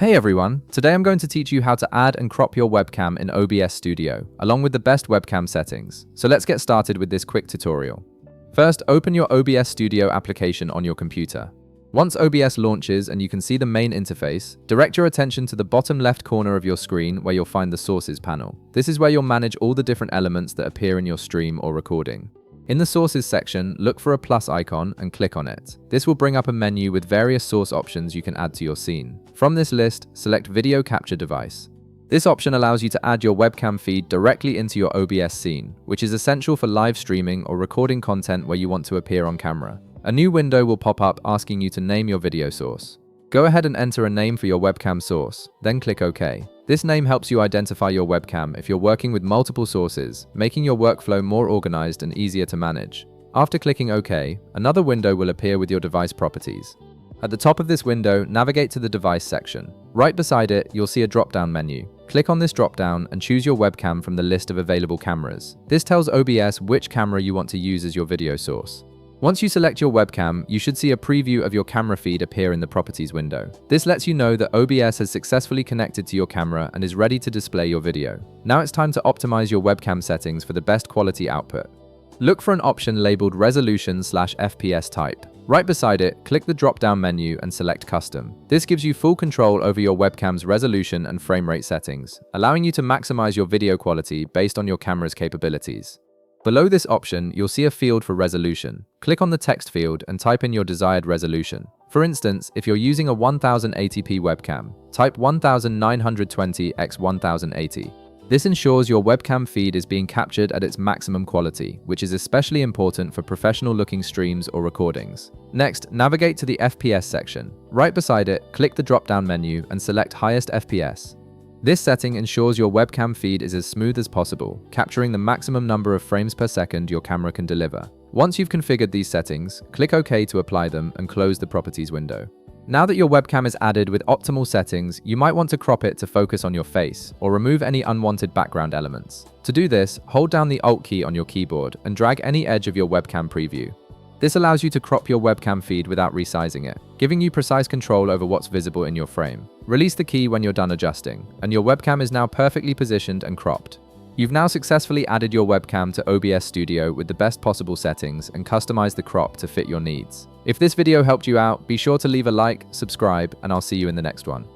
Hey everyone, today I'm going to teach you how to add and crop your webcam in OBS Studio, along with the best webcam settings. So let's get started with this quick tutorial. First, open your OBS Studio application on your computer. Once OBS launches and you can see the main interface, direct your attention to the bottom left corner of your screen where you'll find the Sources panel. This is where you'll manage all the different elements that appear in your stream or recording. In the Sources section, look for a plus icon and click on it. This will bring up a menu with various source options you can add to your scene. From this list, select Video Capture Device. This option allows you to add your webcam feed directly into your OBS scene, which is essential for live streaming or recording content where you want to appear on camera. A new window will pop up asking you to name your video source. Go ahead and enter a name for your webcam source, then click OK. This name helps you identify your webcam if you're working with multiple sources, making your workflow more organized and easier to manage. After clicking OK, another window will appear with your device properties. At the top of this window, navigate to the device section. Right beside it, you'll see a drop-down menu. Click on this drop-down and choose your webcam from the list of available cameras. This tells OBS which camera you want to use as your video source. Once you select your webcam, you should see a preview of your camera feed appear in the Properties window. This lets you know that OBS has successfully connected to your camera and is ready to display your video. Now it's time to optimize your webcam settings for the best quality output. Look for an option labeled Resolution/FPS type. Right beside it, click the drop-down menu and select Custom. This gives you full control over your webcam's resolution and frame rate settings, allowing you to maximize your video quality based on your camera's capabilities. Below this option, you'll see a field for resolution. Click on the text field and type in your desired resolution. For instance, if you're using a 1080p webcam, type 1920 x 1080. This ensures your webcam feed is being captured at its maximum quality, which is especially important for professional-looking streams or recordings. Next, navigate to the FPS section. Right beside it, click the drop-down menu and select Highest FPS. This setting ensures your webcam feed is as smooth as possible, capturing the maximum number of frames per second your camera can deliver. Once you've configured these settings, click OK to apply them and close the Properties window. Now that your webcam is added with optimal settings, you might want to crop it to focus on your face or remove any unwanted background elements. To do this, hold down the Alt key on your keyboard and drag any edge of your webcam preview. This allows you to crop your webcam feed without resizing it, giving you precise control over what's visible in your frame. Release the key when you're done adjusting, and your webcam is now perfectly positioned and cropped. You've now successfully added your webcam to OBS Studio with the best possible settings and customized the crop to fit your needs. If this video helped you out, be sure to leave a like, subscribe, and I'll see you in the next one.